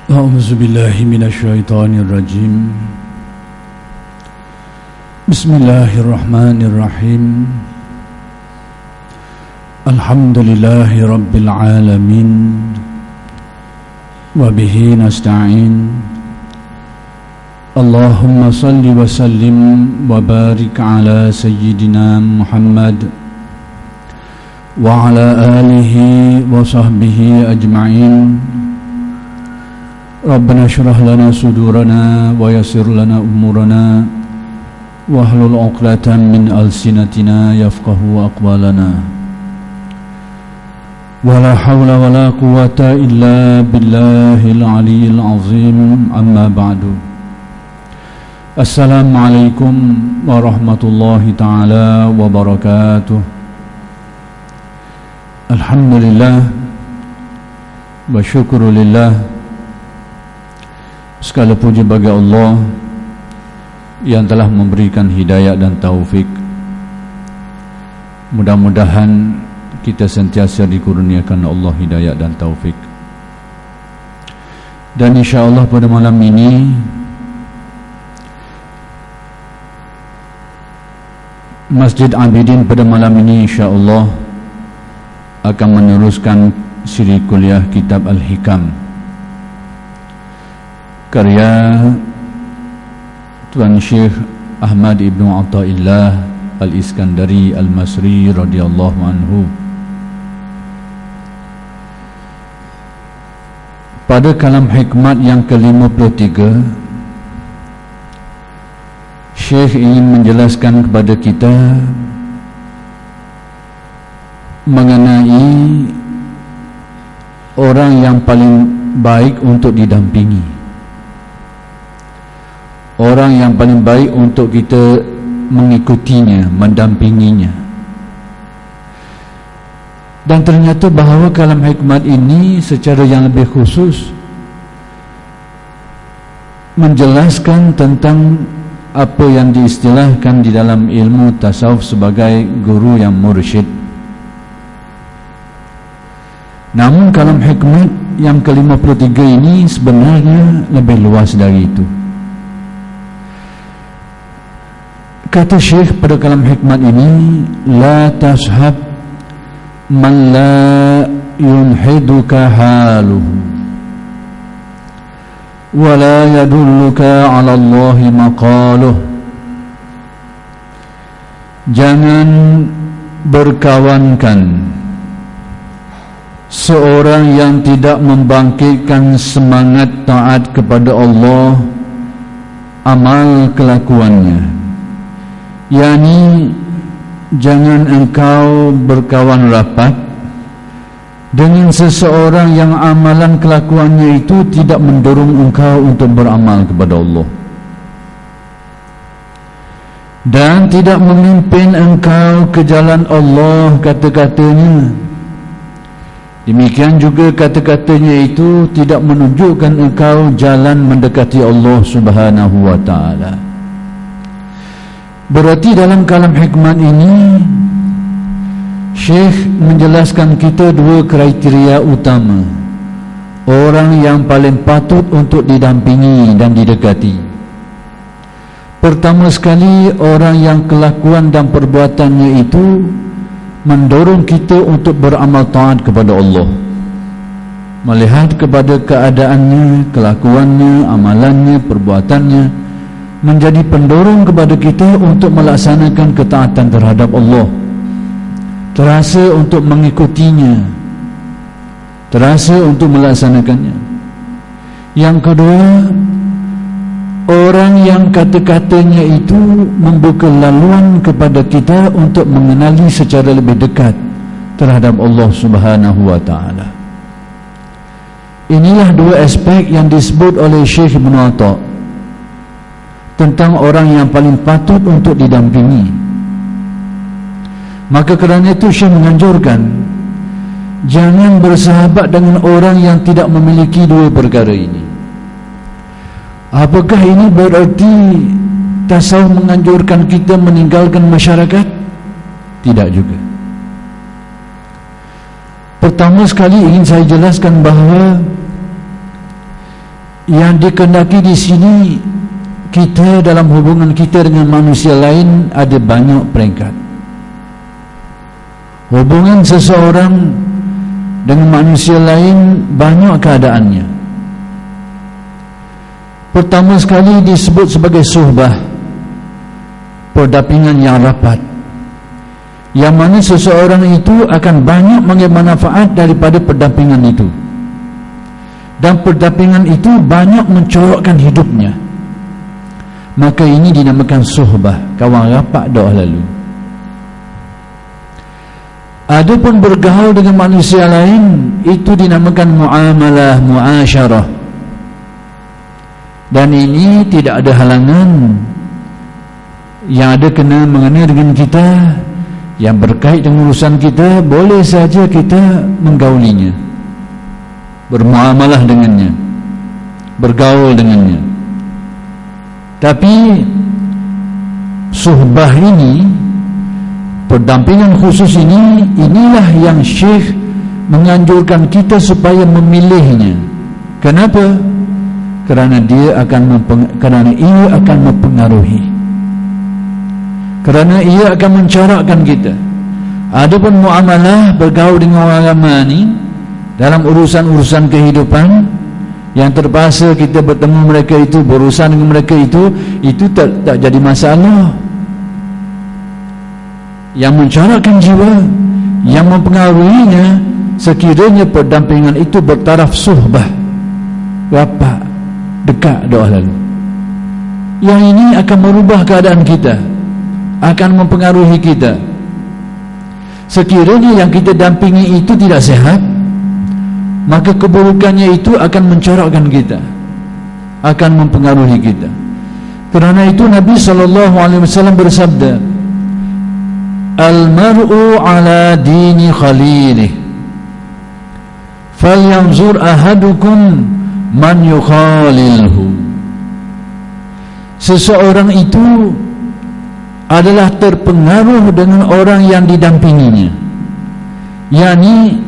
أعوذ بالله من الشيطان الرجيم بسم الله الرحمن الرحيم الحمد لله رب العالمين وبه نستعين اللهم صل وسلم وبارك على سيدنا محمد وعلى آله وصحبه أجمعين ربنا اشرح لنا صدورنا ويسر لنا أمورنا واحلل عقدة من ألسنتنا يفقهوا أقوالنا ولا حول ولا قوة إلا بالله العلي العظيم أما بعد السلام عليكم ورحمة الله تعالى وبركاته الحمد لله وشكر لله. Segala puji bagi Allah yang telah memberikan hidayah dan taufik. Mudah-mudahan kita sentiasa dikurniakan Allah hidayah dan taufik. Dan insyaAllah pada malam ini Masjid Abidin pada malam ini insyaAllah akan meneruskan siri kuliah kitab Al-Hikam karya Tuan Syekh Ahmad Ibn Atta'illah Al-Iskandari Al-Masri radhiyallahu anhu. Pada kalam hikmat yang ke-53, Syekh ingin menjelaskan kepada kita mengenai orang yang paling baik untuk didampingi, orang yang paling baik untuk kita mengikutinya, mendampinginya. Dan ternyata bahawa kalam hikmat ini secara yang lebih khusus menjelaskan tentang apa yang diistilahkan di dalam ilmu tasawuf sebagai guru yang mursyid. Namun kalam hikmat yang ke-53 ini sebenarnya lebih luas dari itu. Kata Syekh pada kalam hikmat ini, la tashab man la yunhiduka haluhu wa la yadulluka ala Allahi maqaluh. Jangan berkawankan seorang yang tidak membangkitkan semangat taat kepada Allah amal kelakuannya. Yani jangan engkau berkawan rapat dengan seseorang yang amalan kelakuannya itu tidak mendorong engkau untuk beramal kepada Allah, dan tidak memimpin engkau ke jalan Allah kata-katanya. Demikian juga kata-katanya itu tidak menunjukkan engkau jalan mendekati Allah Subhanahu wa ta'ala. Berarti dalam kalam hikmat ini Syekh menjelaskan kita dua kriteria utama orang yang paling patut untuk didampingi dan didekati. Pertama sekali, orang yang kelakuan dan perbuatannya itu mendorong kita untuk beramal taat kepada Allah, melihat kepada keadaannya, kelakuannya, amalannya, perbuatannya menjadi pendorong kepada kita untuk melaksanakan ketaatan terhadap Allah, terasa untuk mengikutinya, terasa untuk melaksanakannya. Yang kedua, orang yang kata-katanya itu membuka laluan kepada kita untuk mengenali secara lebih dekat terhadap Allah Subhanahu wa ta'ala. Inilah dua aspek yang disebut oleh Syekh Ibn Atta' tentang orang yang paling patut untuk didampingi. Maka kerana itu Syekh menganjurkan jangan bersahabat dengan orang yang tidak memiliki dua perkara ini. Apakah ini berarti tasawuf menganjurkan kita meninggalkan masyarakat? Tidak juga. Pertama sekali ingin saya jelaskan bahawa Yang dikehendaki di sini, kita dalam hubungan kita dengan manusia lain ada banyak peringkat. Hubungan seseorang dengan manusia lain banyak keadaannya. Pertama sekali disebut sebagai suhbah, perdampingan yang rapat, yang mana seseorang itu akan banyak mengambil manfaat daripada perdampingan itu, dan perdampingan itu banyak mencorokkan hidupnya. Maka ini dinamakan suhbah, kawan rapat doa lalu. Adapun bergaul dengan manusia lain, itu dinamakan muamalah, muasyarah. Dan ini tidak ada halangan. Yang ada kena mengenai dengan kita, yang berkait dengan urusan kita, boleh saja kita menggaulinya, bermuamalah dengannya, bergaul dengannya. Tapi suhbah ini, perdampingan khusus ini, inilah yang Syekh menganjurkan kita supaya memilihnya. Kenapa? Kerana ia akan mempengaruhi, kerana ia akan mencorakkan kita. Adapun muamalah, bergaul dengan orang ramai ni dalam urusan-urusan kehidupan, yang terpaksa kita bertemu mereka itu, berurusan dengan mereka itu tak jadi masalah. Yang mencorakkan jiwa, yang mempengaruhinya, sekiranya perdampingan itu bertaraf suhbah, rapat, dekat doa lalu, yang ini akan merubah keadaan kita, akan mempengaruhi kita. Sekiranya yang kita dampingi itu tidak sehat, maka keburukannya itu akan mencorakkan kita, akan mempengaruhi kita. Kerana itu Nabi SAW bersabda, al-mar'u ala dini khalilih, falyanzur ahadukum man yukhalilhu. Seseorang itu adalah terpengaruh dengan orang yang didampinginya, yakni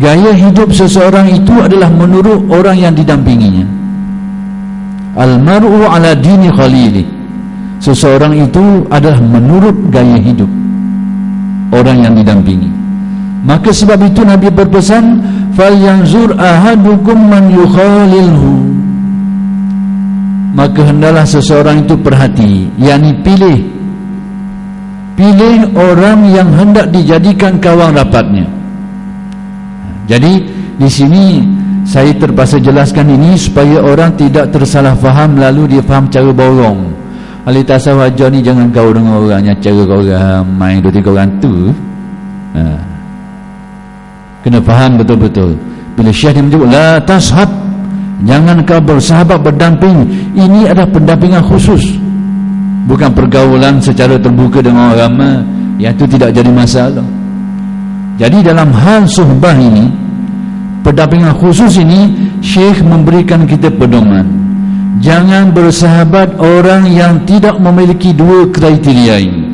gaya hidup seseorang itu adalah menurut orang yang didampinginya. Al-mar'u ala dini khalilih, seseorang itu adalah menurut gaya hidup orang yang didampingi. Maka sebab itu Nabi berpesan, falyanzur ahadukum man yukhalilhu, maka hendaklah seseorang itu perhati, yakni pilih orang yang hendak dijadikan kawan rapatnya. Jadi di sini saya terpaksa jelaskan ini supaya orang tidak tersalah faham, lalu dia faham cara borong. Ahli tasawuf ajar ni jangan gaul dengan orangnya, cara kau orang main 2-3 orang tu. Kena faham betul-betul. Bila Syekh menyebut la tashab, jangan kau bersahabat, berdamping, ini adalah pendampingan khusus, bukan pergaulan secara terbuka dengan orang ramai, yang itu tidak jadi masalah. Jadi dalam hal suhbah ini, pendampingan khusus ini, Syekh memberikan kita pedoman. Jangan bersahabat orang yang tidak memiliki dua kriteria ini,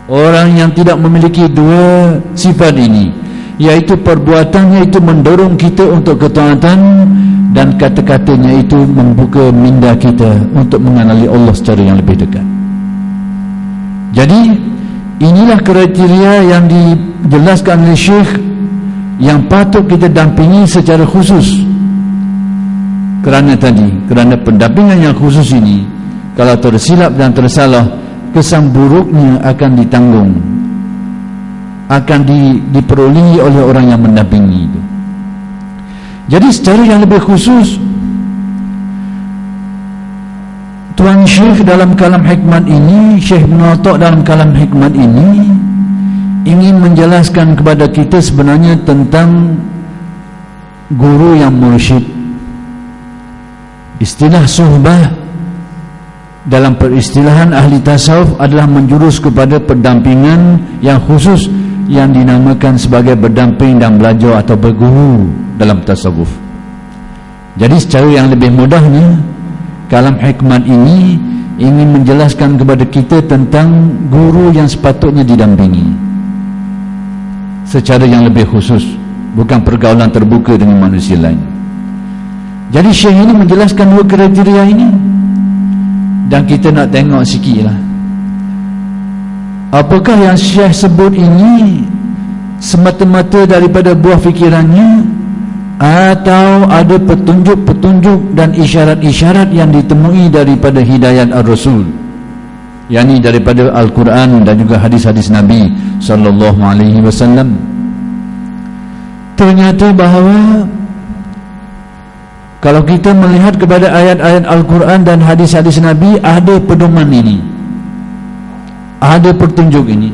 orang yang tidak memiliki dua sifat ini, iaitu perbuatannya itu mendorong kita untuk ketaatan, dan kata-katanya itu membuka minda kita untuk mengenali Allah secara yang lebih dekat. Jadi inilah kriteria yang dijelaskan oleh Syekh yang patut kita dampingi secara khusus. Kerana pendampingan yang khusus ini, kalau tersilap dan tersalah, kesan buruknya akan ditanggung, akan diperolehi oleh orang yang mendampingi itu. Jadi secara yang lebih khusus, Tuan Syekh dalam kalam hikmat ini, Syekh Ibn Atta' dalam kalam hikmat ini ingin menjelaskan kepada kita sebenarnya tentang guru yang mursyid. Istilah suhbah dalam peristilahan ahli tasawuf adalah menjurus kepada pendampingan yang khusus yang dinamakan sebagai berdamping dan belajar atau berguru dalam tasawuf. Jadi secara yang lebih mudahnya, kalam hikmat ini ingin menjelaskan kepada kita tentang guru yang sepatutnya didampingi secara yang lebih khusus, bukan pergaulan terbuka dengan manusia lain. Jadi Syekh ini menjelaskan dua kriteria ini, dan kita nak tengok sikit lah, apakah yang Syekh sebut ini semata-mata daripada buah fikirannya, atau ada petunjuk-petunjuk dan isyarat-isyarat yang ditemui daripada hidayat Ar-Rasul, yakni daripada Al-Quran dan juga hadis-hadis Nabi sallallahu alaihi wasallam. Ternyata bahawa kalau kita melihat kepada ayat-ayat Al-Quran dan hadis-hadis Nabi, ada pedoman ini, ada petunjuk ini.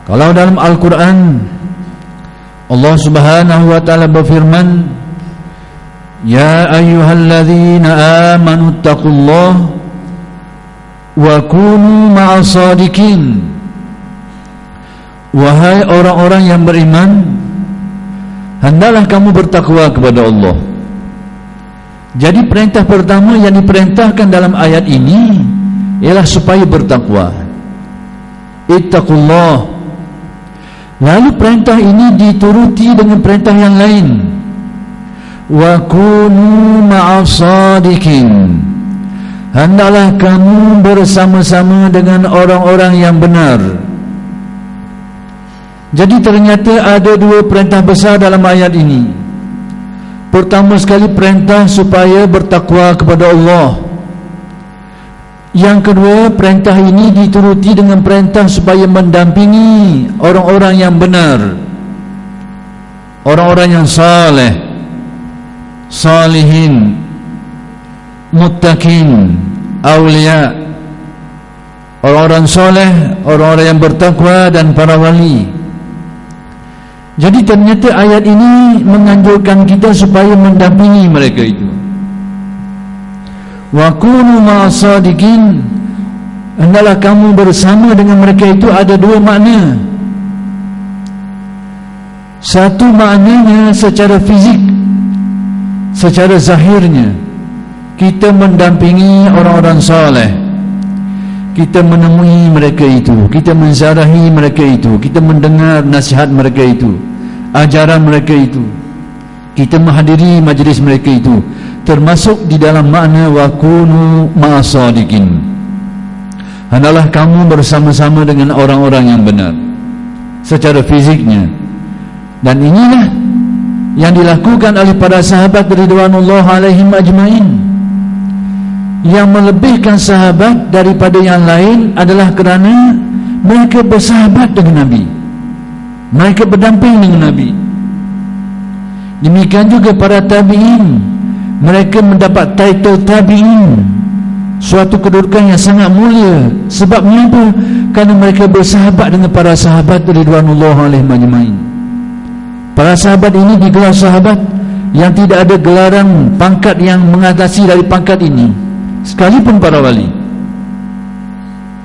Kalau dalam Al-Quran Allah Subhanahu wa taala berfirman, ya ayyuhalladzina amanu taqullaha wa kunu ma'as shadiqin. Wahai orang-orang yang beriman, hendaklah kamu bertakwa kepada Allah. Jadi perintah pertama yang diperintahkan dalam ayat ini ialah supaya bertakwa. Ittaqullah. Lalu perintah ini dituruti dengan perintah yang lain, wa kunu ma'as shadiqin. Hendaklah kamu bersama-sama dengan orang-orang yang benar. Jadi ternyata ada dua perintah besar dalam ayat ini. Pertama sekali perintah supaya bertakwa kepada Allah. Yang kedua, perintah ini dituruti dengan perintah supaya mendampingi orang-orang yang benar, orang-orang yang saleh, salihin, muttaqin, awliya, orang-orang soleh, orang-orang yang bertakwa dan para wali. Jadi ternyata ayat ini menganjurkan kita supaya mendampingi mereka itu. Wa kunu ma'as shadiqin. Hendaklah kamu bersama dengan mereka itu ada dua makna. Satu maknanya secara fizik, secara zahirnya, kita mendampingi orang-orang soleh, kita menemui mereka itu, kita menziarahi mereka itu, kita mendengar nasihat mereka itu, ajaran mereka itu, kita menghadiri majlis mereka itu, termasuk di dalam makna wa kunu ma'as shadiqin. Hendaklah kamu bersama-sama dengan orang-orang yang benar secara fiziknya. Dan inilah yang dilakukan oleh para sahabat ridwanullah alaihim ajmain. Yang melebihkan sahabat daripada yang lain adalah kerana mereka bersahabat dengan Nabi, mereka berdamping dengan Nabi. Demikian juga para tabi'in, mereka mendapat title tabi'in, suatu kedudukan yang sangat mulia. Sebab mengapa? Kerana mereka bersahabat dengan para sahabat ridwanullah alaihim ajmain. Para sahabat ini digelar sahabat yang tidak ada gelaran pangkat yang mengatasi dari pangkat ini. Sekalipun para wali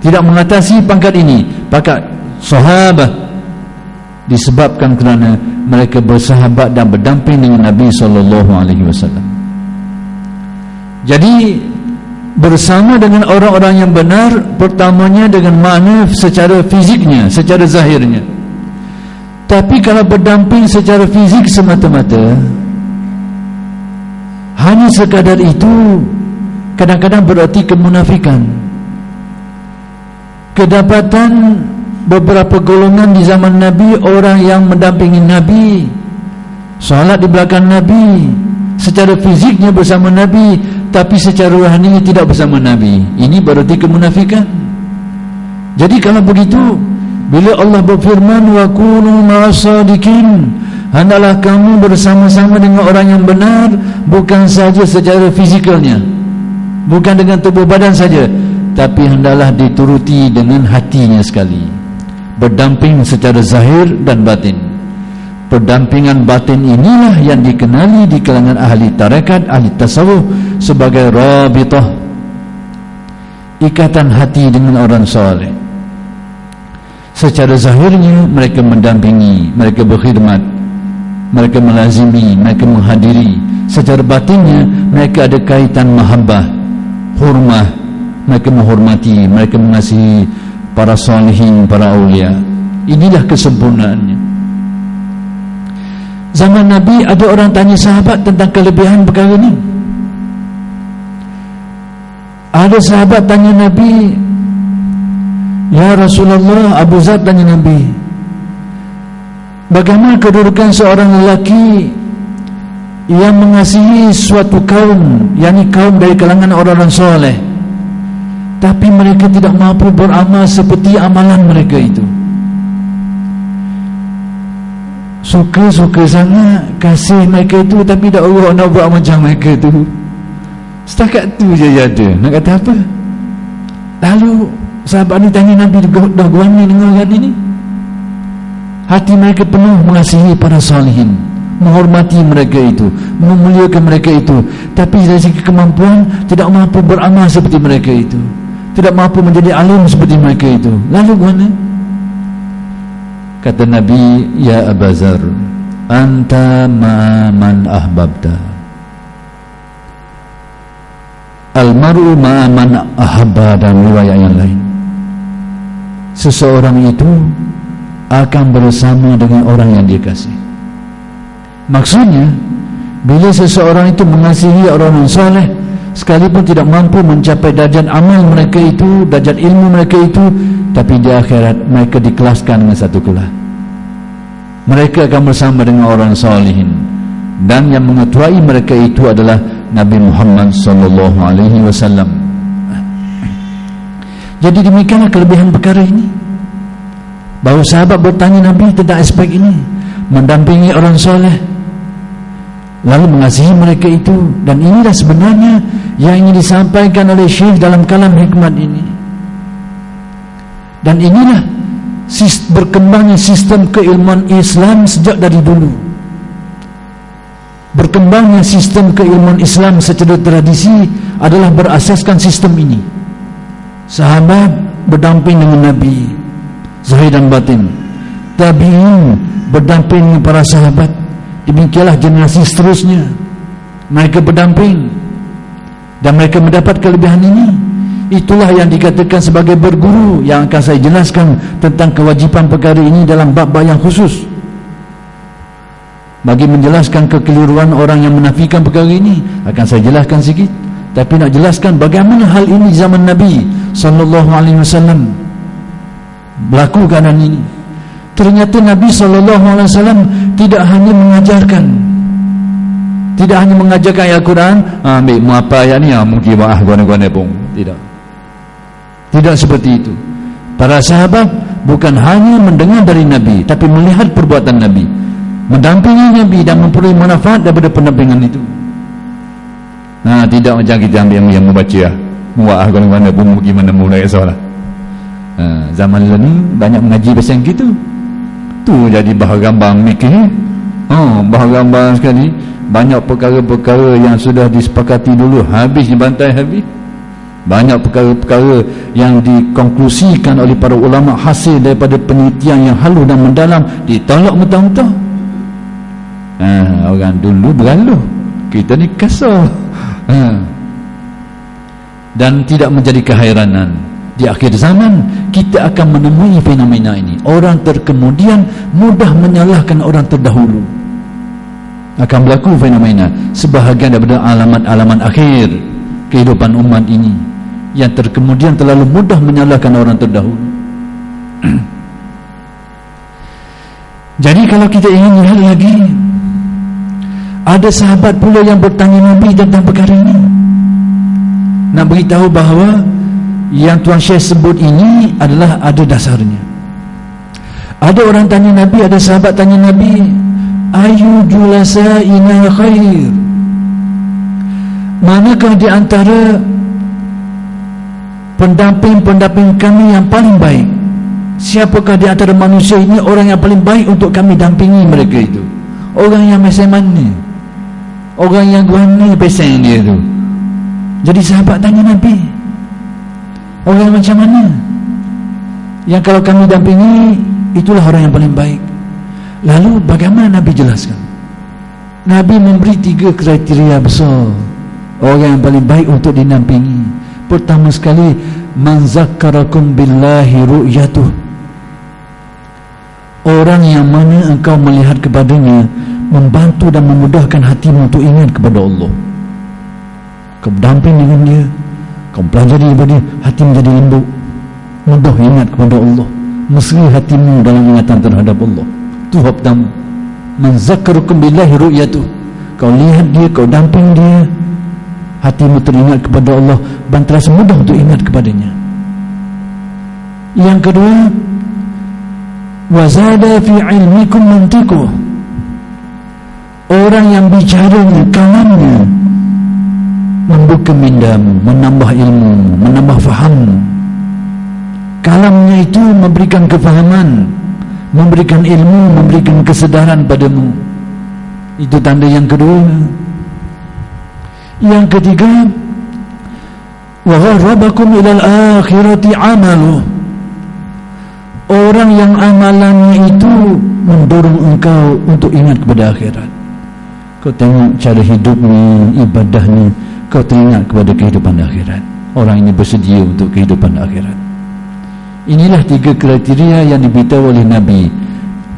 tidak mengatasi pangkat ini, pangkat sahabat, disebabkan kerana mereka bersahabat dan berdamping dengan Nabi SAW. Jadi bersama dengan orang-orang yang benar, pertamanya dengan makna secara fiziknya, secara zahirnya. Tapi kalau berdamping secara fizik semata-mata, hanya sekadar itu, kadang-kadang berarti kemunafikan. Kedapatan beberapa golongan di zaman Nabi, orang yang mendampingi Nabi, salat di belakang Nabi, secara fiziknya bersama Nabi, tapi secara rohani tidak bersama Nabi. Ini berarti kemunafikan. Jadi kalau begitu, bila Allah berfirman wa kunu ma'as shadiqin, hendaklah kamu bersama-sama dengan orang yang benar, bukan saja secara fizikalnya, bukan dengan tubuh badan saja, tapi hendaklah dituruti dengan hatinya sekali. Berdamping secara zahir dan batin. Pendampingan batin inilah yang dikenali di kalangan ahli tarekat, ahli tasawuf sebagai rabitah, ikatan hati dengan orang soleh. Secara zahirnya mereka mendampingi, mereka berkhidmat, mereka melazimi, mereka menghadiri. Secara batinnya mereka ada kaitan mahabbah, hormah, mereka menghormati, mereka mengasihi para salihin, para awliya. Inilah kesempurnaannya. Zaman Nabi ada orang tanya sahabat tentang kelebihan perkara ni. Ada sahabat tanya Nabi, "Ya Rasulullah," Abu Zar tanya Nabi, "bagaimana kedudukan seorang lelaki yang mengasihi suatu kaum, yakni kaum dari kalangan orang-orang soleh, tapi mereka tidak mampu beramal seperti amalan mereka itu?" Suka-suka sangat kasih mereka itu, tapi tak Allah nak buat macam mereka itu. Setakat tu je ada. Nak kata apa? Lalu sahabat ni tanya Nabi, dah guani dengan orang ini? Hati mereka penuh mengasihi para salihin, menghormati mereka itu, memuliakan mereka itu, tapi dari segi kemampuan tidak mampu beramal seperti mereka itu, tidak mampu menjadi alim seperti mereka itu. Lalu guana? Kata Nabi, "Ya Abu Zar, anta man ahbabta. Al-mar'u man ahabba," dan riwayat yang lain. Seseorang itu akan bersama dengan orang yang dia kasih. Maksudnya, bila seseorang itu mengasihi orang yang soleh, sekalipun tidak mampu mencapai darjat amal mereka itu, darjat ilmu mereka itu, tapi di akhirat mereka dikelaskan dengan satu kelas. Mereka akan bersama dengan orang salihin, dan yang mengetuai mereka itu adalah Nabi Muhammad sallallahu alaihi wasallam. Jadi demikianlah kelebihan perkara ini, bahawa sahabat bertanya Nabi tentang aspek ini, mendampingi orang soleh, lalu mengasihi mereka itu. Dan inilah sebenarnya yang ingin disampaikan oleh Syekh dalam kalam hikmat ini. Dan inilah berkembangnya sistem keilmuan Islam sejak dari dulu. Berkembangnya sistem keilmuan Islam secara tradisi adalah berasaskan sistem ini. Sahabat berdamping dengan Nabi, zahir dan batin. Tabi'in berdamping dengan para sahabat. Demikianlah generasi seterusnya, mereka berdamping dan mereka mendapat kelebihan ini. Itulah yang dikatakan sebagai berguru, yang akan saya jelaskan tentang kewajipan perkara ini dalam bab-bab yang khusus. Bagi menjelaskan kekeliruan orang yang menafikan perkara ini, akan saya jelaskan sikit. Tapi nak jelaskan bagaimana hal ini di zaman Nabi sallallahu alaihi wasallam berlaku keadaan ini. Ternyata Nabi sallallahu alaihi wasallam tidak hanya mengajarkan, tidak hanya mengajarkan ayat Quran, ambil mu apa ayat ni, mungkin wah guna-guna pun. Tidak seperti itu. Para sahabat bukan hanya mendengar dari Nabi, tapi melihat perbuatan Nabi, mendampingi Nabi dan memperoleh manfaat daripada pendampingan itu. Tidak macam kita ambil yang membaca muah guna-guna pun gimana mulai soalan. Zaman ni banyak mengaji pasal gitu. Tu jadi bahagian mikir. Bahagian sekali. Banyak perkara-perkara yang sudah disepakati dulu habis dibantai habis. Banyak perkara-perkara yang dikonklusikan oleh para ulama hasil daripada penelitian yang halus dan mendalam ditolak mentah-mentah. Orang dulu bergaluh, kita ni kasar. Dan tidak menjadi kehairanan, di akhir zaman kita akan menemui fenomena ini. Orang terkemudian mudah menyalahkan orang terdahulu. Akan berlaku fenomena sebahagian daripada alamat-alamat akhir kehidupan umat ini, yang terkemudian terlalu mudah menyalahkan orang terdahulu. Jadi kalau kita ingin lihat lagi, ada sahabat pula yang bertanya Nabi tentang perkara ini, nak beritahu bahawa yang Tuan Syekh sebut ini adalah ada dasarnya. Ada orang tanya Nabi, ada sahabat tanya Nabi, ayu julasa'ina khair, manakah di antara pendamping-pendamping kami yang paling baik? Siapakah di antara manusia ini orang yang paling baik untuk kami dampingi mereka itu? Orang yang macam mana? Orang yang guana pesan dia tu. Jadi sahabat tanya Nabi, orang macam mana yang kalau kami dampingi, itulah orang yang paling baik. Lalu bagaimana Nabi jelaskan? Nabi memberi 3 kriteria besar orang yang paling baik untuk dinampingi. Pertama sekali, man zakkarakum billahi ru'yatuh, orang yang mana engkau melihat kepadanya membantu dan memudahkan hatimu untuk ingat kepada Allah. Kau berdamping dengan dia, kau pelajari daripada dia, hati menjadi lembut, mudah ingat kepada Allah, mesra hatimu dalam ingatan terhadap Allah. Itu hak pertama. Man zakkarukum billahi ru'yatuh. Kau lihat dia, kau damping dia, hatimu teringat kepada Allah dan terasa mudah untuk ingat kepadanya. Yang kedua, wazada fi ilmikum mantiquh. Orang yang bicaranya, kalamnya membuka mindamu, menambah ilmu, menambah fahammu. Kalamnya itu memberikan kefahaman, memberikan ilmu, memberikan kesedaran padamu. Itu tanda yang kedua. Yang ketiga, wa gharrabakum ilal akhirati amaluh. Orang yang amalannya itu mendorong engkau untuk ingat kepada akhirat. Kau tengok cara hidupnya, ibadahnya, kau teringat kepada kehidupan akhirat. Orang ini bersedia untuk kehidupan akhirat. Inilah 3 kriteria yang diberitahu oleh Nabi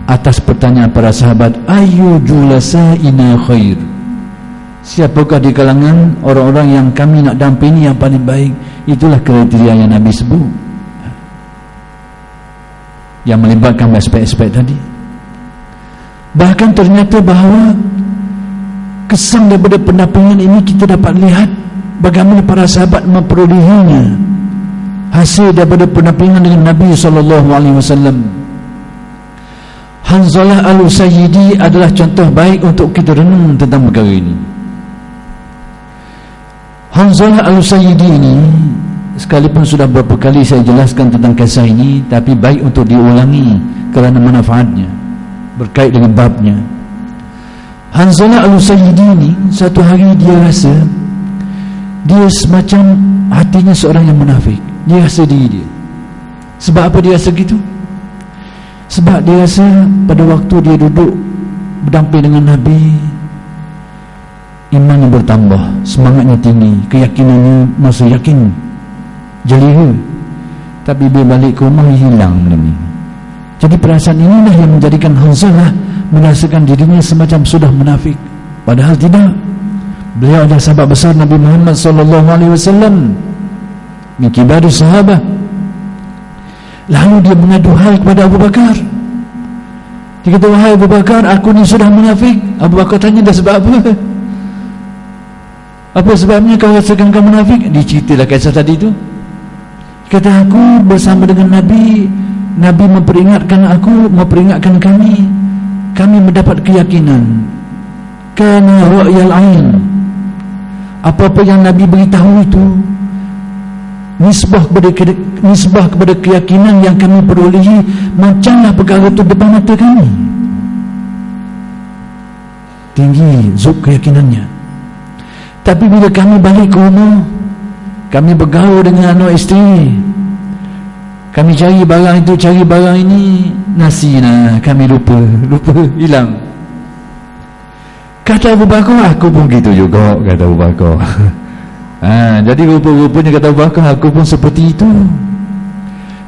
atas pertanyaan para sahabat, ayu julasaina khair. Siapakah di kalangan orang-orang yang kami nak dampingi yang paling baik? Itulah kriteria yang Nabi sebut, yang melibatkan aspek-aspek tadi. Bahkan ternyata bahawa kesan daripada pendampingan ini kita dapat lihat bagaimana para sahabat memperolehinya, hasil daripada pendampingan dengan Nabi SAW. Hanzalah al-Usayyidi adalah contoh baik untuk kita renung tentang perkara ini. Hanzalah al-Usayyidi ini, sekalipun sudah beberapa kali saya jelaskan tentang kisah ini, tapi baik untuk diulangi kerana manfaatnya berkait dengan babnya. Hanzalah al-Usayyidi ini, satu hari dia rasa dia semacam hatinya seorang yang munafik. Dia rasa diri dia. Sebab apa dia rasa gitu? Sebab dia rasa pada waktu dia duduk berdamping dengan Nabi, imannya bertambah, semangatnya tinggi, keyakinannya masih yakin, jeliha. Tapi bila balik ke rumah hilang ini. Jadi perasaan inilah yang menjadikan Hanzalah merasakan dirinya semacam sudah munafik. Padahal tidak. Beliau adalah sahabat besar Nabi Muhammad SAW, min kibarus sahabat. Lalu dia mengadu hal kepada Abu Bakar. Dia kata, wahai Abu Bakar, aku ni sudah munafik. Abu Bakar tanya, dah sebab apa? Apa sebabnya kau rasakan kau munafik? Diceritalah kisah tadi tu. Kata, aku bersama dengan Nabi, Nabi memperingatkan aku, memperingatkan kami mendapat keyakinan. Kana ra'yal ain. Apa-apa yang Nabi beritahu itu nisbah kepada keyakinan yang kami perolehi, macamlah perkara itu depan mata kami. Tinggi zuk keyakinannya. Tapi bila kami balik ke rumah, kami bergaul dengan anak isteri, kami cari barang itu, cari barang ini, nasi lah, kami lupa, hilang. Kata Abu Bakar, aku pun gitu juga, kata Abu Bakar. Jadi rupa-rupanya kata Abu Bakar, aku pun seperti itu.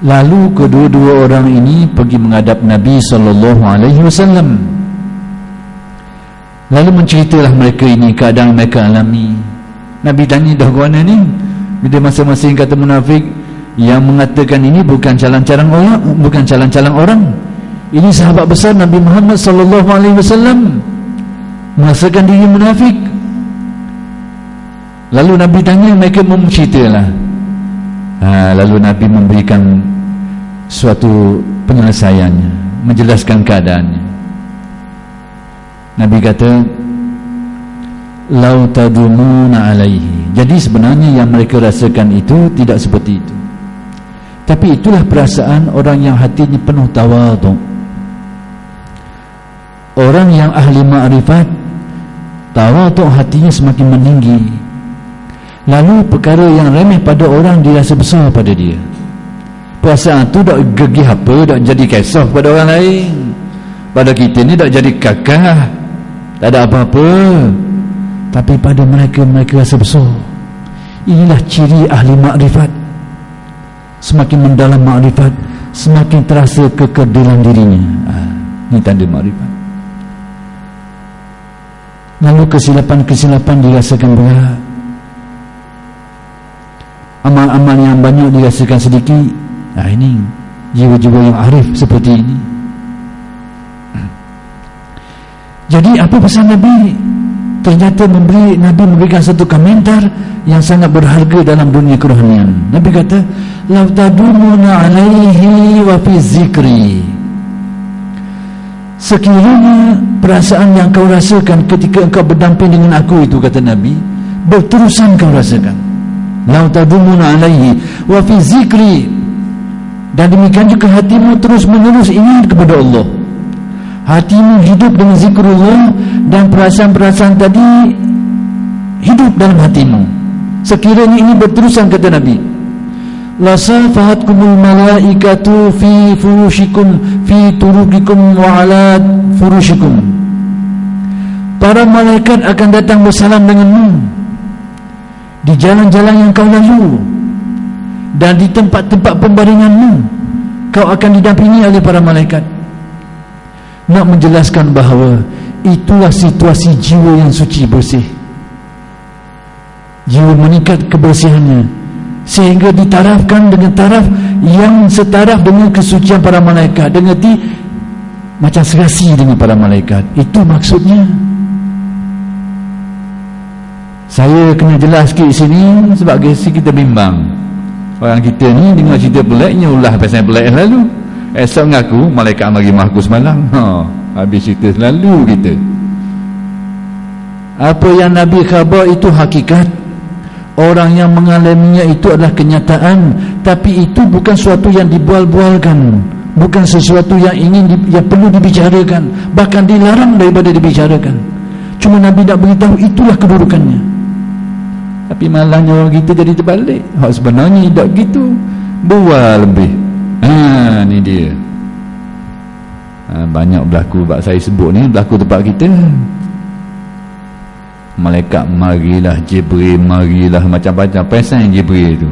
Lalu kedua-dua orang ini pergi menghadap Nabi SAW. Lalu menceritalah mereka ini keadaan mereka alami. Nabi tanya, dah ke mana ni? Bila masing-masing kata munafik. Yang mengatakan ini bukan calang-calang orang. Ini sahabat besar Nabi Muhammad SAW, merasakan diri munafik. Lalu Nabi tanya, mereka menceritalah. Lalu Nabi memberikan suatu penyelesaiannya, menjelaskan keadaannya. Nabi kata, lau tadumuna alaihi. Jadi sebenarnya yang mereka rasakan itu tidak seperti itu, tapi itulah perasaan orang yang hatinya penuh tawaduk. Orang yang ahli ma'rifat, tawaduk hatinya semakin meninggi. Lalu perkara yang remeh pada orang dirasa besar pada dia. Perasaan tu tak gegih apa, tak jadi kisah pada orang lain. Pada kita ni tak jadi kakak, tak ada apa-apa. Tapi pada mereka rasa besar. Inilah ciri ahli makrifat. Semakin mendalam makrifat, semakin terasa kekerdilan dirinya. Ini tanda makrifat. lalu kesilapan-kesilapan dirasakan berat, amal-amal yang banyak dirasakan sedikit. Ini jiwa-jiwa yang arif seperti ini. Jadi apa pesan Nabi? Ternyata Nabi memberikan satu komentar yang sangat berharga dalam dunia kerohanian. Nabi kata, "Law tadumuna alaihi wa fi zikri." Sekiranya perasaan yang kau rasakan ketika engkau berdamping dengan aku itu, kata Nabi, berterusan kau rasakan. "Law tadumuna alaihi wa fi zikri." Dan demikian juga hatimu terus menerus ingat kepada Allah. Hatimu hidup dengan zikrullah, dan perasaan-perasaan tadi hidup dalam hatimu. Sekiranya ini berterusan, kata Nabi, la safahatkumul malaikatu fi furushikum fi turukikum wa ala furushikum. Para malaikat akan datang bersalam denganmu di jalan-jalan yang kau lalu, dan di tempat-tempat pembaringanmu kau akan didampingi oleh para malaikat. Nak menjelaskan bahawa itulah situasi jiwa yang suci, bersih. Jiwa meningkat kebersihannya sehingga ditarafkan dengan taraf yang setaraf dengan kesucian para malaikat, dengan macam serasi dengan para malaikat. Itu maksudnya. Saya kena jelas sikit sini sebab kita bimbang. Orang kita ni dengar cerita peliknya, ulah pasal pelik lalu. Esok ngaku malaikat mari rumah aku semalam. Habis cerita selalu kita. Apa yang Nabi khabar itu hakikat. Orang yang mengalaminya itu adalah kenyataan, tapi itu bukan sesuatu yang dibual-bualkan, bukan sesuatu yang yang perlu dibicarakan, bahkan dilarang daripada dibicarakan. Cuma Nabi nak beritahu itulah kedudukannya. Tapi malahnya orang kita jadi terbalik. Sebenarnya tak gitu, bual lebih. Ni dia. Banyak berlaku, bak saya sebut ni berlaku tempat kita. Malaikat marilah, Jibril marilah, macam-macam pesan Jibril tu.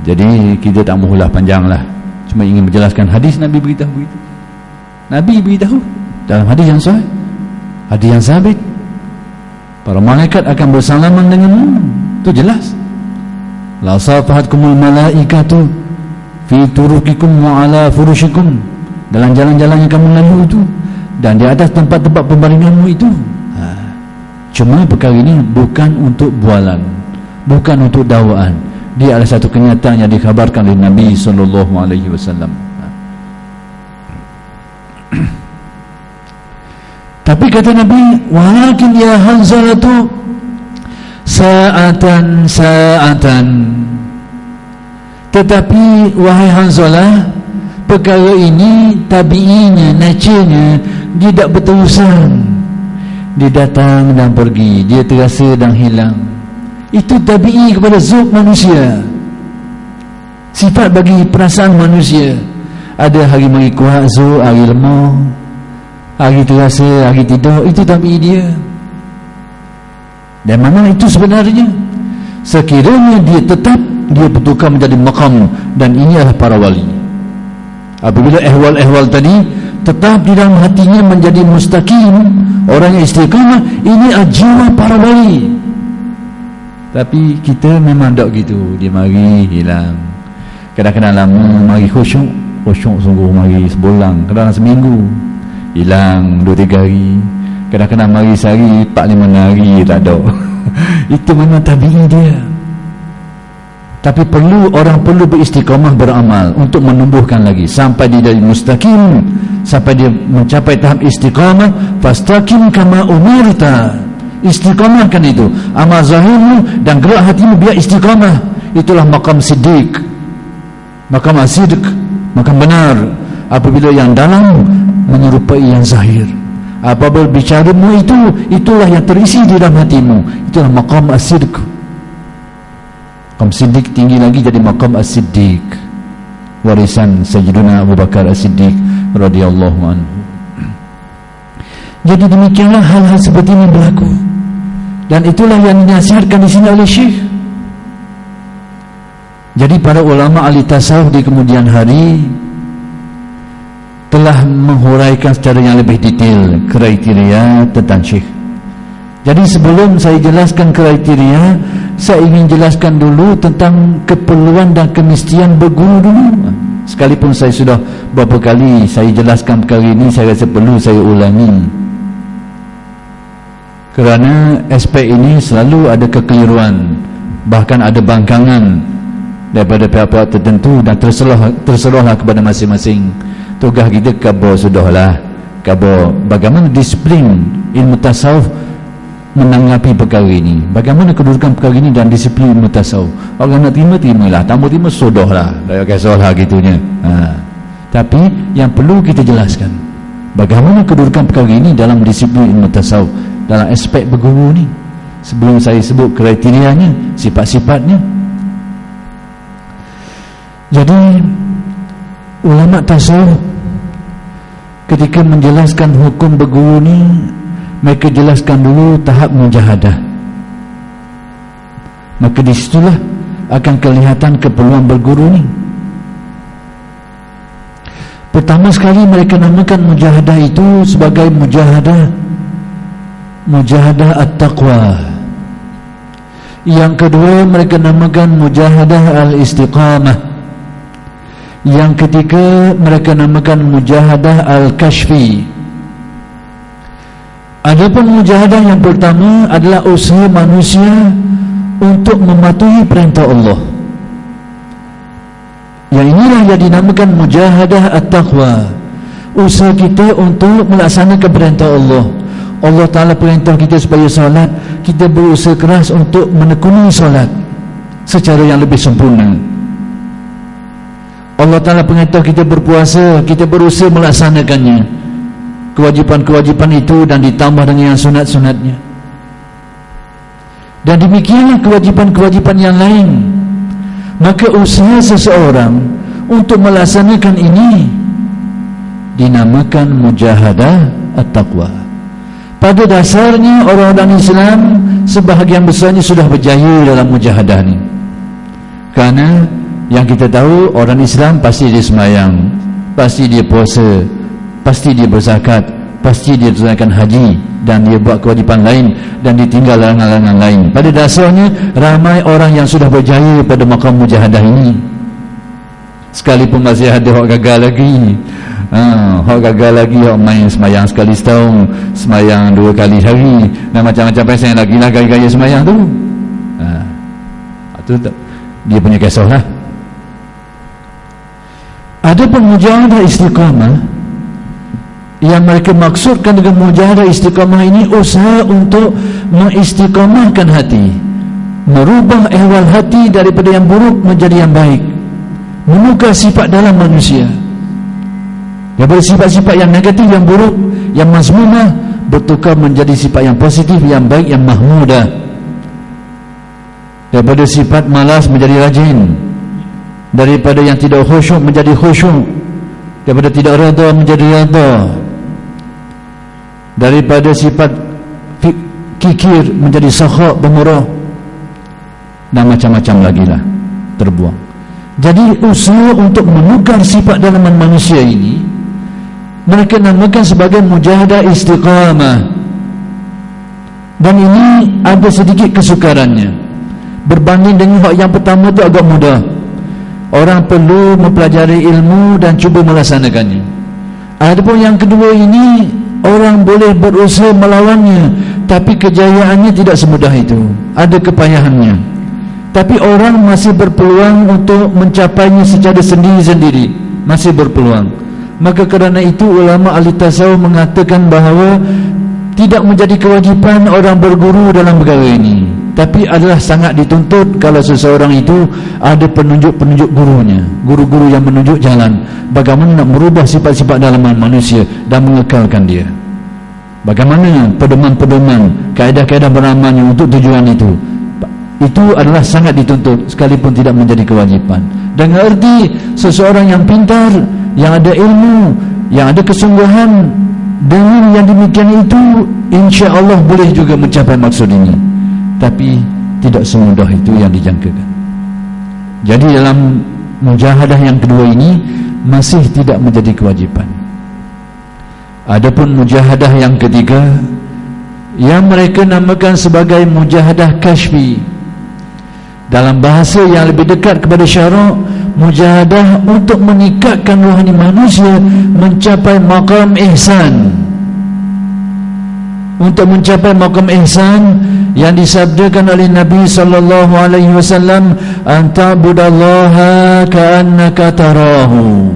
Jadi kita tak mahulah panjanglah, cuma ingin menjelaskan hadis Nabi beritahu begitu. Nabi beritahu dalam hadis yang sahih, hadis yang sabit, para malaikat akan bersalaman denganmu. Itu jelas. La safahatkumul malaikatu fi turukikum wa ala furushikum, dalam jalan-jalan yang kamu lalu itu, dan di atas tempat-tempat pembaringanmu itu. Cuma perkara ini bukan untuk bualan, bukan untuk dakwaan. Dia adalah satu kenyataan yang dikhabarkan oleh Nabi SAW. Tapi kata Nabi, walakin ya Hanzalatu sa'atan, tetapi wahai Hanzalah, perkara ini tabi'inya, nature-nya tidak berterusan. Dia datang dan pergi, dia terasa dan hilang. Itu tabi'i kepada zuk manusia, sifat bagi perasaan manusia. Ada hari mari kuat zuk, hari lemah, hari terasa, hari tidur. Itu tabi'i dia. Dan mana itu sebenarnya? Sekiranya dia tetap, dia bertukar menjadi maqam, dan ini adalah para wali. Apabila ehwal-ehwal tadi tetap di dalam hatinya menjadi mustaqim, orang yang istiqamah, ini adalah jiwa para wali. Tapi kita memang tak gitu. Dia mari hilang, kadang-kadang lama mari khusyuk sungguh mari sebulan, kadang-kadang seminggu hilang 2-3 hari, kadang-kadang mari sehari 4-5 hari tak ada. Itu memang tabi'i dia. Tapi orang perlu beristiqamah beramal untuk menumbuhkan lagi sampai dia jadi mustaqim, sampai dia mencapai tahap istiqamah. Fastaqim kama umirta, istiqamahkan itu amal zahirmu dan gerak hatimu biar istiqamah. Itulah maqam siddiq, maqam as-sidq, maqam benar. Apabila yang dalam menyerupai yang zahir, apabila bicaramu itulah yang terisi di dalam hatimu, itulah maqam as-sidq. Maqam siddiq tinggi lagi jadi maqam as-siddiq, warisan Sayyidina Abu Bakar as-Siddiq radhiyallahu anhu. Jadi demikianlah hal-hal seperti ini berlaku, dan itulah yang dinasihatkan di sini oleh Syekh. Jadi para ulama ahli tasawuf di kemudian hari telah menghuraikan secara yang lebih detail kriteria tentang syekh. Jadi sebelum saya jelaskan kriteria, saya ingin jelaskan dulu tentang keperluan dan kemestian berguru dulu. Sekalipun saya sudah beberapa kali saya jelaskan perkara ini, saya rasa perlu saya ulangi, kerana aspek ini selalu ada kekeliruan, bahkan ada bangkangan daripada pihak-pihak tertentu, dan terserahlah kepada masing-masing. Tugas kita khabar sudahlah, khabar bagaimana disiplin ilmu tasawuf menanggapi perkara ini, bagaimana kedudukan perkara ini dan disiplin ilmu tasawuf. Orang nak terima, terimalah, tak mau terima, sudahlah, tak kisahlah gitunya. Tapi yang perlu kita jelaskan, bagaimana kedudukan perkara ini dalam disiplin ilmu tasawuf, dalam aspek berguru ni, sebelum saya sebut kriterianya, sifat-sifatnya. Jadi ulama tasawuf ketika menjelaskan hukum berguru ni, mereka jelaskan dulu tahap mujahadah. Maka disitulah akan kelihatan keperluan berguru ni. Pertama sekali mereka namakan mujahadah itu sebagai mujahadah at-taqwa. Yang kedua mereka namakan mujahadah al-istiqamah. Yang ketiga mereka namakan mujahadah al-kashfi. Adapun mujahadah yang pertama adalah usaha manusia untuk mematuhi perintah Allah. Yang inilah yang dinamakan mujahadah at-taqwa. Usaha kita untuk melaksanakan perintah Allah. Allah Ta'ala perintah kita supaya solat, kita berusaha keras untuk menekuni solat secara yang lebih sempurna. Allah Ta'ala perintah kita berpuasa, kita berusaha melaksanakannya, kewajipan-kewajipan itu, dan ditambah dengan yang sunat-sunatnya. Dan demikianlah kewajipan-kewajipan yang lain. Maka usaha seseorang untuk melaksanakan ini dinamakan mujahadah at-taqwa. Pada dasarnya orang-orang Islam sebahagian besarnya sudah berjaya dalam mujahadah ni. Kerana yang kita tahu, orang Islam pasti dia sembahyang, pasti dia puasa, pasti dia berzakat, pasti dia tunaikan haji, dan dia buat kewajipan lain, dan ditinggal larangan-larangan lain. Pada dasarnya ramai orang yang sudah berjaya pada maqam mujahadah ini. Sekalipun masih ada orang gagal lagi. Orang gagal lagi, orang main semayang sekali setahun, semayang 2 kali sehari, dan macam-macam pasal lagi lah gaya-gaya semayang tu. Itu dia punya kisah lah. Adapun mujahadah istiqamah, yang mereka maksudkan dengan mujahadah istiqamah ini usaha untuk mengistiqamahkan hati, merubah ehwal hati daripada yang buruk menjadi yang baik, menukar sifat dalam manusia daripada sifat-sifat yang negatif, yang buruk, yang mazmumah, bertukar menjadi sifat yang positif, yang baik, yang mahmudah. Daripada sifat malas menjadi rajin, daripada yang tidak khusyuk menjadi khusyuk, daripada tidak redha menjadi redha, daripada sifat kikir menjadi sakha, pemurah, dan macam-macam lagi lah terbuang. Jadi usaha untuk menukar sifat dalaman manusia ini mereka namakan sebagai mujahadah istiqamah. Dan ini ada sedikit kesukarannya berbanding dengan hak yang pertama tu agak mudah. Orang perlu mempelajari ilmu dan cuba melaksanakannya. Adapun yang kedua ini, orang boleh berusaha melawannya, tapi kejayaannya tidak semudah itu, ada kepayahannya. Tapi orang masih berpeluang untuk mencapainya secara sendiri-sendiri, masih berpeluang. Maka kerana itu ulama ahli tasawuf mengatakan bahawa tidak menjadi kewajipan orang berguru dalam perkara ini, tapi adalah sangat dituntut kalau seseorang itu ada penunjuk-penunjuk gurunya, guru-guru yang menunjuk jalan bagaimana nak merubah sifat-sifat dalaman manusia dan mengekalkan dia. Bagaimana pedoman-pedoman, kaedah-kaedah beramalnya untuk tujuan itu adalah sangat dituntut sekalipun tidak menjadi kewajipan. Dengan erti seseorang yang pintar, yang ada ilmu, yang ada kesungguhan, dengan yang demikian itu insya-Allah boleh juga mencapai maksud ini. Tapi tidak semudah itu yang dijangkakan. Jadi dalam mujahadah yang kedua ini masih tidak menjadi kewajipan. Adapun mujahadah yang ketiga, yang mereka namakan sebagai mujahadah kashfi, dalam bahasa yang lebih dekat kepada syarak, mujahadah untuk meningkatkan rohani manusia mencapai maqam ihsan. Untuk mencapai maqam ihsan yang disabdakan oleh Nabi sallallahu alaihi wasallam, anta'budallaha ka'annaka tarahu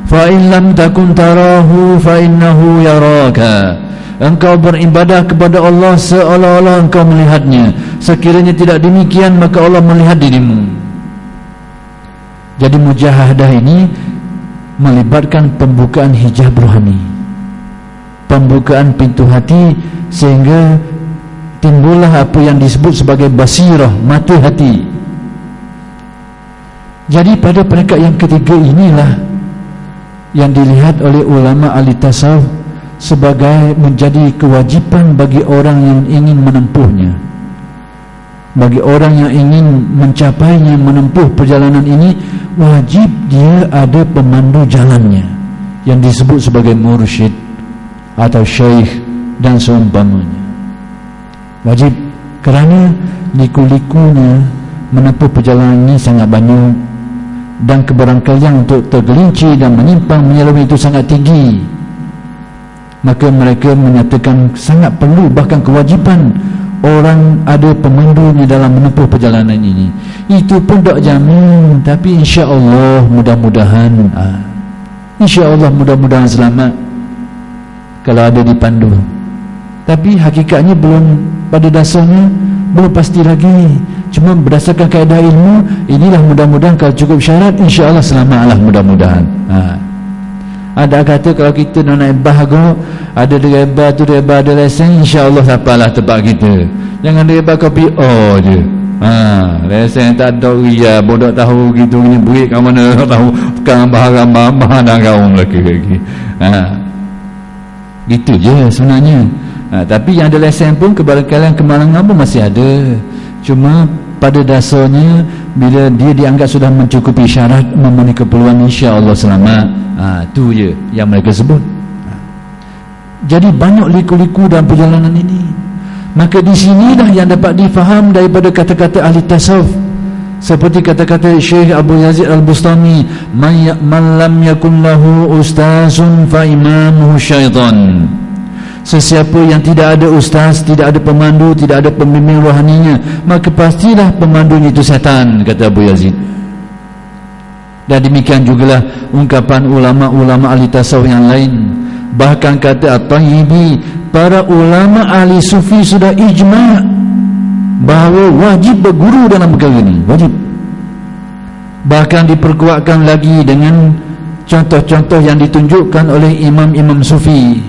fa in lam takun tarahu fa innahu yaraka. Engkau beribadah kepada Allah seolah-olah engkau melihatnya. Sekiranya tidak demikian, maka Allah melihat dirimu. Jadi mujahadah ini melibatkan pembukaan hijab rohani, pembukaan pintu hati, sehingga timbullah apa yang disebut sebagai basirah, mata hati. Jadi pada peringkat yang ketiga inilah yang dilihat oleh ulama ahli tasawuf sebagai menjadi kewajipan bagi orang yang ingin menempuhnya, bagi orang yang ingin mencapainya, menempuh perjalanan ini, wajib dia ada pemandu jalannya yang disebut sebagai mursyid atau syekh dan seumpamanya. Wajib, kerana liku-likunya menempuh perjalanan ini sangat banyak, dan keberangkalian untuk tergelincir dan menyimpang menyeleweng itu sangat tinggi. Maka mereka menyatakan sangat perlu, bahkan kewajipan orang ada pemandunya dalam menempuh perjalanan ini. Itu pun tak jamin, tapi insya-Allah mudah-mudahan insya-Allah mudah-mudahan selamat kalau ada dipandu. Tapi hakikatnya belum, pada dasarnya belum pasti lagi. Cuma berdasarkan kaedah ilmu inilah, mudah-mudahan kalau cukup syarat insya-Allah selamatlah mudah-mudahan. Ada kata kalau kita nak naik bahago, ada driver tu driver ada lesen, insya-Allah sapalah tempat kita. Jangan driver kopi je. Lesen tak ada ria, bodoh tahu gitu ni buik kat mana tahu kan bahagian mana kau lelaki lagi. Gitu je sebenarnya. Tapi yang ada lesen pun kebarangkalian kemalangan pun masih ada. Cuma pada dasarnya bila dia dianggap sudah mencukupi syarat, memenuhi keperluan, insya-Allah selamat. Tu je yang mereka sebut. Jadi banyak liku-liku dalam perjalanan ini. Maka di sinilah yang dapat difaham daripada kata-kata ahli tasawuf, seperti kata-kata Syekh Abu Yazid Al-Bustami, man lam yakun lahu ustazun fa imamuhu syaitan. Sesiapa yang tidak ada ustaz, tidak ada pemandu, tidak ada pembimbing rohaninya, maka pastilah pemandunya itu setan, kata Abu Yazid. Dan demikian jugalah ungkapan ulama-ulama ahli tasawuf yang lain. Bahkan kata At-Tayyibi, para ulama ahli sufi sudah ijma' bahawa wajib berguru dalam perkara ini, wajib. Bahkan diperkuatkan lagi dengan contoh-contoh yang ditunjukkan oleh imam-imam sufi,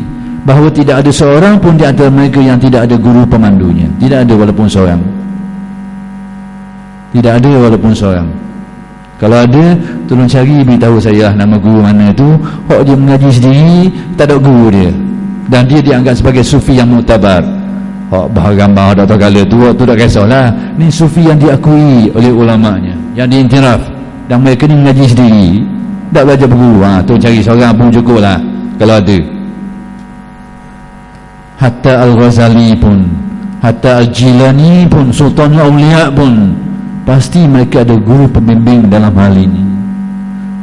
bahawa tidak ada seorang pun di antara mereka yang tidak ada guru pemandunya. Tidak ada walaupun seorang. Tidak ada walaupun seorang. Kalau ada, tolong cari, beritahu saya nama guru mana tu. Hak dia mengaji sendiri, tak ada guru dia, dan dia dianggap sebagai sufi yang muktabar. Hak bahar-gambar Dr. Kala tu, tu tak kisahlah. Ni sufi yang diakui oleh ulamanya, yang diiktiraf, dan mereka ni mengaji sendiri, tak belajar berguru. Tolong cari seorang pun cukup lah kalau ada. Hatta Al-Ghazali pun, hatta Al-Jilani pun, Sultan Aulia pun, pasti mereka ada guru pembimbing dalam hal ini.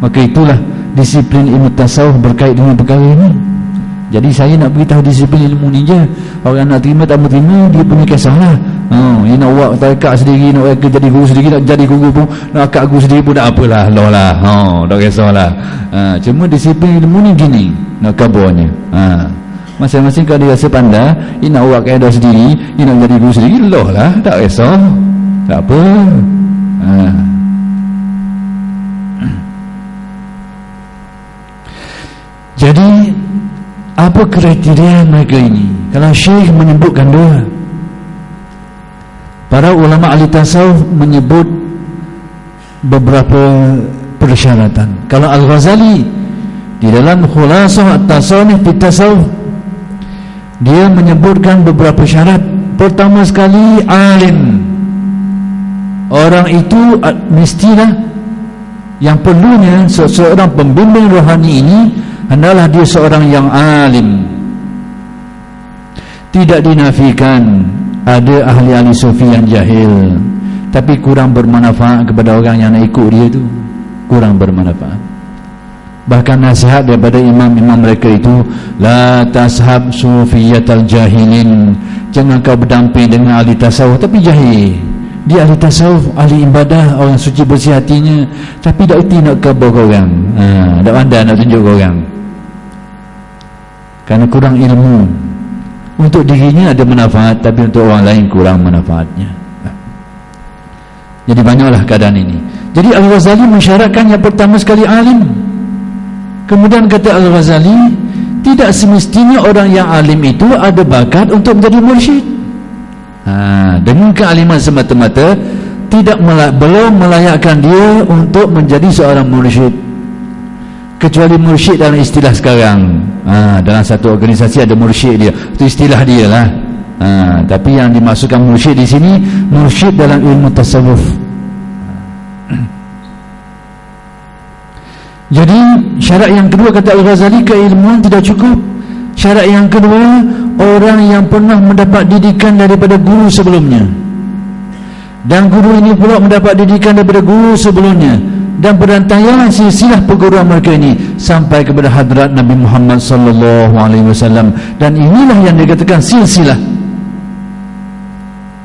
Maka itulah disiplin ilmu tasawuf berkait dengan perkara ini. Jadi saya nak beritahu disiplin ilmu ni je. Orang nak terima tak terima, dia punya kisahlah. Dia nak buat tarekat sendiri, nak jadi guru sendiri, nak jadi guru pun, nak akad guru sendiri pun tak apalah, Allah lah. Tak kisahlah. Cuma disiplin ilmu ni gini, nak kabarnya. Masing-masing kalau dia rasa pandai, dia nak buat kaedah sendiri, dia nak jadi guru sendiri, Allah lah, tak kisah. Tak apa. Jadi apa kriteria mereka ini? Kalau Syekh menyebutkan dua, para ulama ahli tasawuf menyebut beberapa persyaratan. Kalau Al-Ghazali di dalam Khulasah At-Tasawuf fi Tasawuf, dia menyebutkan beberapa syarat. Pertama sekali, alim. Orang itu mestilah, yang perlunya seseorang pembimbing rohani ini hendaklah dia seorang yang alim, Tidak dinafikan ada ahli-ahli sufi yang jahil, tapi kurang bermanfaat kepada orang yang nak ikut dia tu, kurang bermanfaat. Bahkan nasihat daripada imam-imam mereka itu, la tashab sufiyatal jahilin, jangan kau berdamping dengan ahli tasawuf tapi jahil. Dia ahli tasawuf, ahli ibadah, orang suci bersih hatinya, tapi tak erti nak khabar orang, tak pandai nak tunjuk orang, kerana kurang ilmu. Untuk dirinya ada manfaat, tapi untuk orang lain kurang manfaatnya. Jadi banyaklah keadaan ini. Jadi Al-Ghazali mensyaratkan yang pertama sekali alim. Kemudian kata Al-Ghazali, tidak semestinya orang yang alim itu ada bakat untuk menjadi mursyid. Dengan kealiman semata-mata belum melayakkan dia untuk menjadi seorang mursyid, kecuali mursyid dalam istilah sekarang. Dalam satu organisasi ada mursyid dia, itu istilah dia lah. Tapi yang dimasukkan mursyid di sini, mursyid dalam ilmu tasawuf. Jadi syarat yang kedua kata Al-Ghazali, keilmuan tidak cukup. Syarat yang kedua, orang yang pernah mendapat didikan daripada guru sebelumnya, dan guru ini pula mendapat didikan daripada guru sebelumnya, dan berantayan silsilah perguruan mereka ini sampai kepada hadrat Nabi Muhammad sallallahu alaihi wasallam. Dan inilah yang dikatakan silsilah,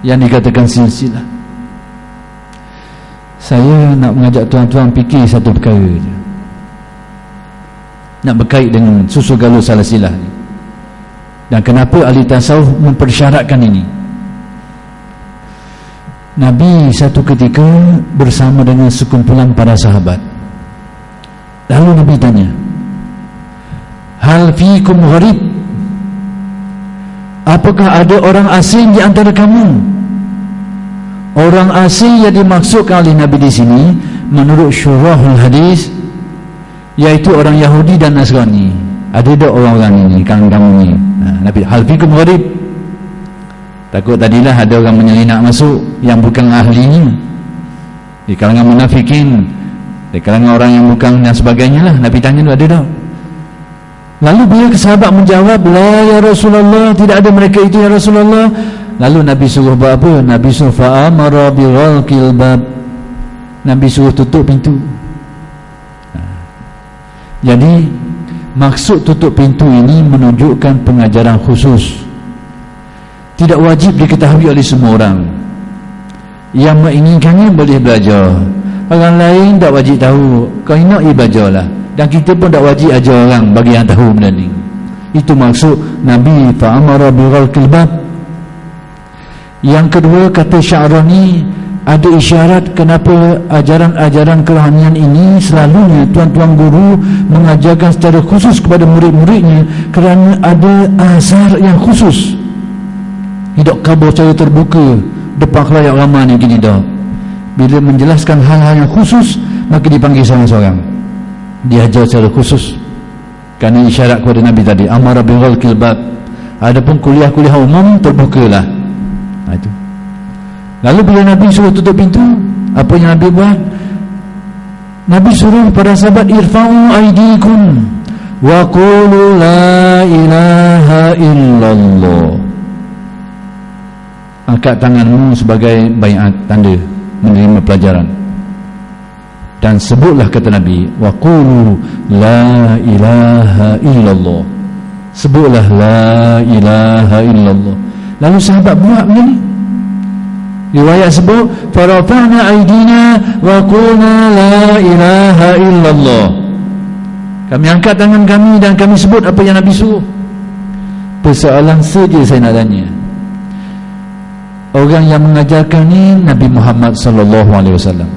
yang dikatakan silsilah. Saya nak mengajak tuan-tuan fikir satu perkara je, nak berkait dengan susu galur silsilah ni. Dan kenapa ahli tasawuf mempersyaratkan ini? Nabi satu ketika bersama dengan sekumpulan para sahabat. Lalu Nabi tanya, hal fiikum gharib? Apakah ada orang asing di antara kamu? Orang asing yang dimaksudkan oleh Nabi di sini menurut syurahul hadis, yaitu orang Yahudi dan Nasrani. Ada tak orang-orang ini, kamu ni? Nabi, hal fiikum gharib? Takut tadilah ada orang menyelinap masuk yang bukan ahlinya, di kalangan munafikin, di kalangan orang yang bukan dan sebagainya lah. Nabi tanya tu, ada tak? Lalu bila sahabat menjawab, la ya Rasulullah, tidak ada mereka itu ya Rasulullah. Lalu Nabi suruh buat apa? Nabi suruh fa'amara bighalqil bab, Nabi suruh tutup pintu. Jadi maksud tutup pintu ini menunjukkan pengajaran khusus, tidak wajib diketahui oleh semua orang. Yang menginginkannya boleh belajar, orang lain tak wajib tahu. Kau nak belajarlah, dan kita pun tak wajib ajar orang bagi yang tahu benda ni. Itu maksud Nabi fa'amara bighalqil bab. Yang kedua kata Sya'rani, ada isyarat kenapa ajaran-ajaran kerohanian ini selalunya tuan-tuan guru mengajarkan secara khusus kepada murid-muridnya, kerana ada asar yang khusus. Tidak khabar secara terbuka depan khalayak ramai ni gini dah. Bila menjelaskan hal-hal yang khusus, maka dipanggil seorang-seorang, diajar secara khusus, kerana isyarat kepada Nabi tadi, amara bighalqil bab. Adapun kuliah-kuliah umum terbukalah. Itu. Lalu bila Nabi suruh tutup pintu, apa yang Nabi buat? Nabi suruh para sahabat, irfa'u aydikum wa qulu la ilaha illallah. Angkat tanganmu sebagai baiat, tanda menerima pelajaran, dan sebutlah kata Nabi, wa qulu la ilaha illallah, sebutlah la ilaha illallah. Lalu sahabat buat begini. Riwayat sebut farafa'na aydina wa qulna la ilaha illallah, kami angkat tangan kami dan kami sebut apa yang Nabi suruh. Persoalan saja saya nak tanya, orang yang mengajarkan ni Nabi Muhammad sallallahu alaihi wasallam,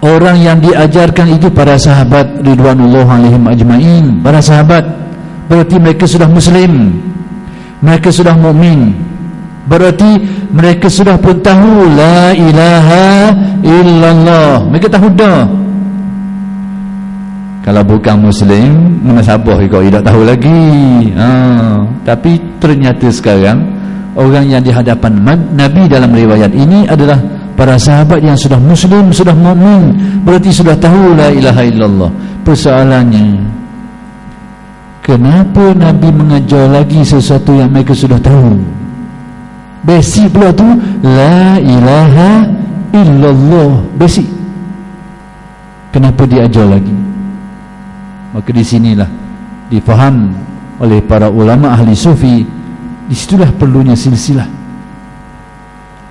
orang yang diajarkan itu para sahabat ridwanullah alaihim ajmain. Para sahabat berarti mereka sudah muslim, mereka sudah mukmin, berarti mereka sudah pun tahu la ilaha illallah, mereka tahu dah. Kalau bukan muslim, mana sabah kau tidak tahu lagi. Tapi ternyata sekarang orang yang di hadapan Nabi dalam riwayat ini adalah para sahabat yang sudah muslim, sudah mukmin, berarti sudah tahu la ilaha illallah. Persoalannya, kenapa Nabi mengajar lagi sesuatu yang mereka sudah tahu? Basic pula tu, la ilaha illallah, basic. Kenapa dia ajar lagi? Maka di sinilah difaham oleh para ulama ahli sufi, disitulah perlunya silsilah,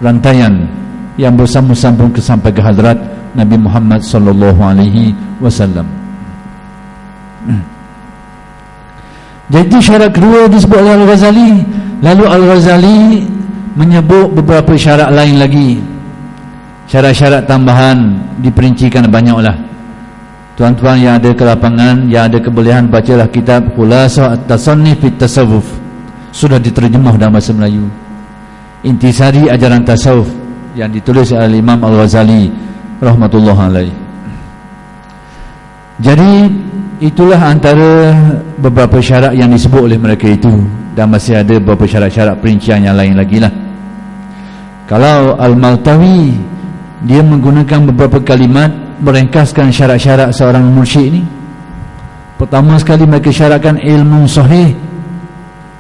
rantaian yang bersambung-sambung sampai ke hadrat Nabi Muhammad sallallahu alaihi wasallam. Jadi syarat kedua disebut oleh Al-Ghazali. Lalu Al-Ghazali menyebut beberapa syarat lain lagi. Syarat-syarat tambahan diperincikan banyaklah. Tuan-tuan yang ada ke lapangan, yang ada kebolehan, bacalah kitab Khulasah At-Tasannif Fit Tasawuf. Sudah diterjemah dalam bahasa Melayu. Intisari ajaran tasawuf yang ditulis oleh Imam Al-Ghazali rahmatullah alaih. Jadi itulah antara beberapa syarat yang disebut oleh mereka itu, dan masih ada beberapa syarat-syarat perincian yang lain lagi lah. Kalau Al-Maltawi, dia menggunakan beberapa kalimat merengkaskan syarat-syarat seorang mursyid ni. Pertama sekali mereka syaratkan ilmu sahih.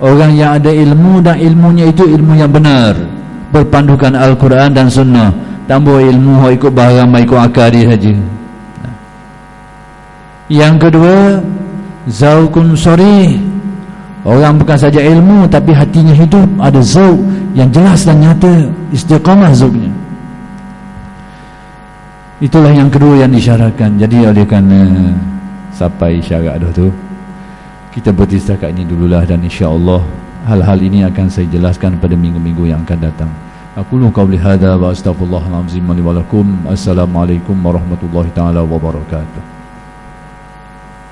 Orang yang ada ilmu dan ilmunya itu ilmu yang benar, berpandukan Al-Quran dan Sunnah. Tambah ilmu ikut barang, ikut akal dia saja. Yang kedua, zaukun sorih. Orang bukan saja ilmu tapi hatinya hidup, ada zauk yang jelas dan nyata, istiqamah zauknya. Itulah yang kedua yang disyaratkan. Jadi oleh kerana sampai syarat dah tu, kita berhenti setakat ini dululah, dan insya-Allah hal-hal ini akan saya jelaskan pada minggu-minggu yang akan datang. Aqulu qawli hadza wa astaghfirullahal azim li wa lakum. Assalamualaikum warahmatullahi taala wabarakatuh.